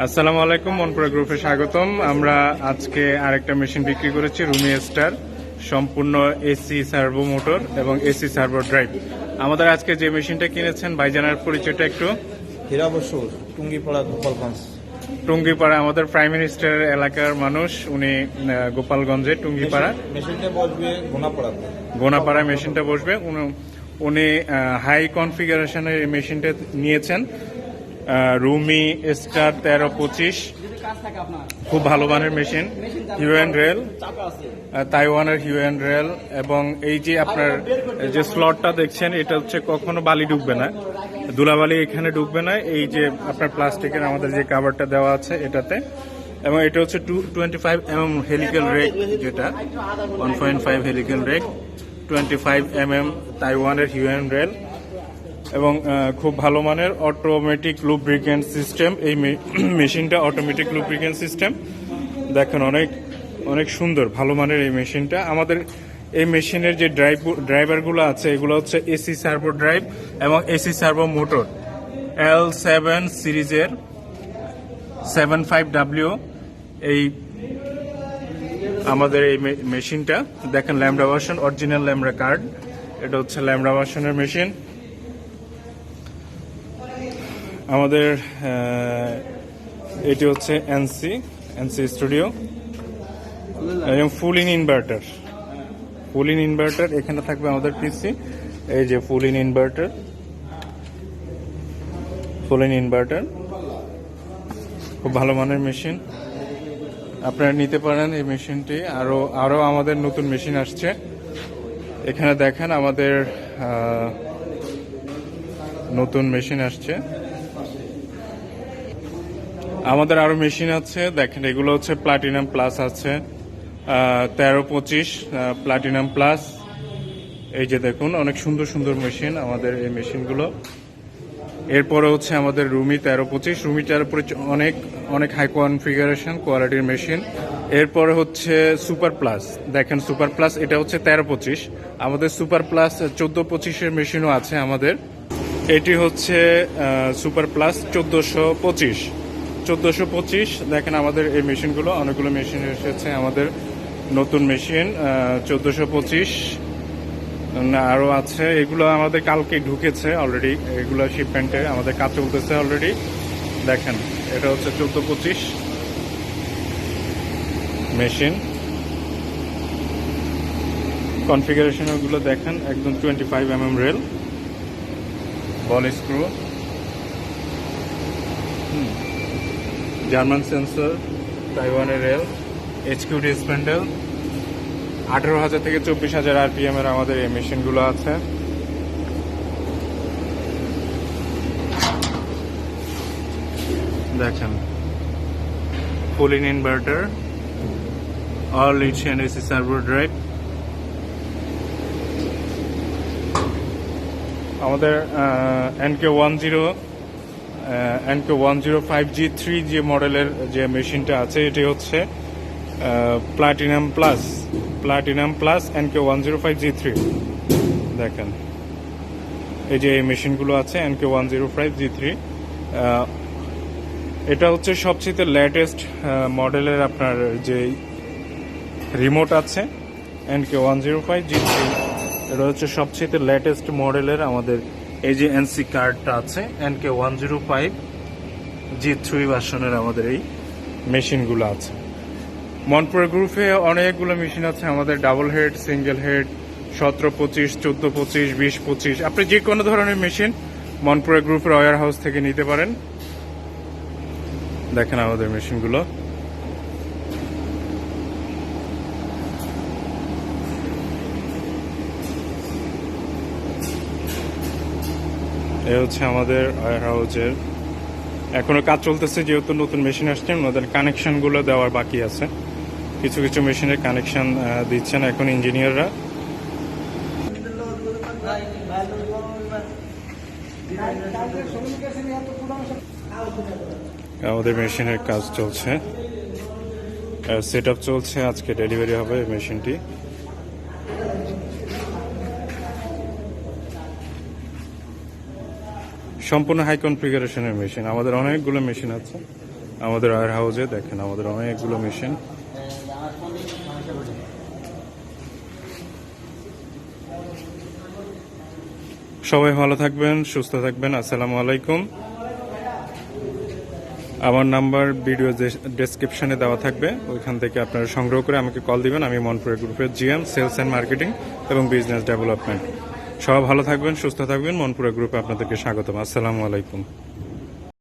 আসসালামু আলাইকুম, মনপুরা গ্রুপে স্বাগতম। আমরা আজকে আরেকটা মেশিন বিক্রি করেছি, রুমি স্টার, সম্পূর্ণ এসি সার্ভো মোটর এবং এসি সার্ভো ড্রাইভ। আমাদের আজকে যে মেশিনটা কিনেছেন ভাইজানের পরিচয়টা একটু। হীরা বসুর, টুঙ্গিপাড়া, গোপালগঞ্জ। টুঙ্গিপাড়া আমাদের প্রাইম মিনিস্টারের এলাকার মানুষ, উনি গোপালগঞ্জে টুঙ্গিপাড়া। মেশিনটা বসবে গোনাপাড়ায় মেশিনটা বসবে। উনি হাই কনফিগারেশনের এই মেশিনটা নিয়েছেন, রুমি স্টার 1325, খুব ভালো মানের মেশিন। হিউএন রেল, তাইওয়ানের হিউএন রেল, এবং এই যে আপনার যে স্লটটা দেখছেন, এটা হচ্ছে কখনো বালি ঢুকবে না, ধুলাবালি এখানে ঢুকবে না। এই যে আপনার প্লাস্টিকের আমাদের যে কাভারটা দেওয়া আছে এটাতে, এবং এটা হচ্ছে 25 হেলিক্যাল রেক, যেটা 1.5 হেলিক্যাল রেক, 25 তাইওয়ানের হিউএন রেল, এবং খুব ভালো মানের অটোমেটিক লুব্রিকেন্ট সিস্টেম। এই মেশিনটা অটোমেটিক লুব্রিকেন্ট সিস্টেম, দেখেন অনেক অনেক সুন্দর ভালো মানের এই মেশিনটা। আমাদের এই মেশিনের যে ড্রাইভারগুলো আছে, এগুলো হচ্ছে এসি সার্ভো ড্রাইভ এবং এসি সার্ভো মোটর। L7 সিরিজের 75W এই আমাদের এই মেশিনটা। দেখেন lambda version, original lambda card, এটা হচ্ছে ল্যামডা ভার্সনের মেশিন। আমাদের এটি হচ্ছে এনসি স্টুডিও এবং ফুল ইন ইনভার্টার। এখানে থাকবে আমাদের পিসি, এই যে ফুল ইন ইনভার্টার, খুব ভালো মানের মেশিন, আপনারা নিতে পারেন এই মেশিনটি। আরো আমাদের নতুন মেশিন আসছে, এখানে দেখেন আমাদের নতুন মেশিন আসছে। আমাদের আরো মেশিন আছে, দেখেন এগুলো হচ্ছে প্লাটিনাম প্লাস আছে, 1325 প্লাটিনাম প্লাস। এই যে দেখুন অনেক সুন্দর সুন্দর মেশিন আমাদের এই মেশিনগুলো। এরপরে হচ্ছে আমাদের রুমি 1325, রুমিটার উপরে অনেক অনেক হাই কনফিগারেশন কোয়ালিটির মেশিন। এরপরে হচ্ছে সুপার প্লাস, দেখেন সুপার প্লাস, এটা হচ্ছে 1325। আমাদের সুপার প্লাস 1425-এর মেশিনও আছে আমাদের। এটি হচ্ছে সুপার প্লাস 1425। দেখেন আমাদের এই মেশিনগুলো, অনেকগুলো মেশিন এসেছে আমাদের, নতুন মেশিন 1425 আরও আছে। এগুলো আমাদের কালকে ঢুকেছে অলরেডি, এগুলো শিপমেন্টে আমাদের কাজ চলতেছে অলরেডি। দেখেন এটা হচ্ছে 1425 মেশিন। কনফিগারেশনগুলো দেখেন, একদম 25 রেল, বল স্ক্রু, জার্মান সেন্সর, তাইওয়ানের রেল, HQD স্প্যান্ডেল। 18,000 থেকে 24,000 RPM এর আমাদের এই মেশিনগুলো আছে। দেখেন full in inverter, all lithium AC servo drive. আমাদের NK105G3 যে মডেলের যে মেশিনটা আছে, এটি হচ্ছে প্লাটিনাম প্লাস NK105G3। দেখেন এই যে এই মেশিনগুলো আছে NK105G3। এটা হচ্ছে সবচেয়ে লেটেস্ট মডেলের আপনার যে রিমোট আছে NK105G3, এটা হচ্ছে সবচেয়ে লেটেস্ট মডেলের আমাদের এই যে এনসি কার্ডটা আছে NK105G3 ভার্সনের আমাদের এই মেশিনগুলো আছে। মনপুরা গ্রুপে অনেকগুলো মেশিন আছে আমাদের, ডাবল হেড, সিঙ্গেল হেড, 1725, 1425, 2025। আপনি যে কোনো ধরনের মেশিন মনপুরা গ্রুপের ওয়্যার হাউস থেকে নিতে পারেন। দেখেন আমাদের মেশিনগুলো, এ হচ্ছে আমাদের ওয়্যার হাউসের। এখনো কাজ চলতেছে, যেহেতু নতুন মেশিন আসছে, ওদের কানেকশনগুলো দেওয়ার বাকি আছে। কিছু কিছু মেশিনের কানেকশন দিচ্ছেন এখন ইঞ্জিনিয়াররা। আমাদের মেশিনের কাজ চলছে, সেট আপ চলছে, আজকে ডেলিভারি হবে মেশিনটি। সম্পূর্ণ হাই কনফিগারেশনের মেশিন, আমাদের অনেকগুলো মেশিন আছে। আমাদের ওয়্যার হাউসে দেখেন আমাদের অনেকগুলো মেশিন। সবাই ভালো থাকবেন, সুস্থ থাকবেন। আসসালামু আলাইকুম। আমার নাম্বার ভিডিও ডেসক্রিপশনে দেওয়া থাকবে, ওইখান থেকে আপনারা সংগ্রহ করে আমাকে কল দিবেন। আমি মনপুরা গ্রুপের জিএম, সেলস অ্যান্ড মার্কেটিং এবং বিজনেস ডেভেলপমেন্ট। সবাই ভালো থাকবেন, সুস্থ থাকবেন। মনপুরা গ্রুপে আপনাদেরকে স্বাগতম। আসসালামু আলাইকুম।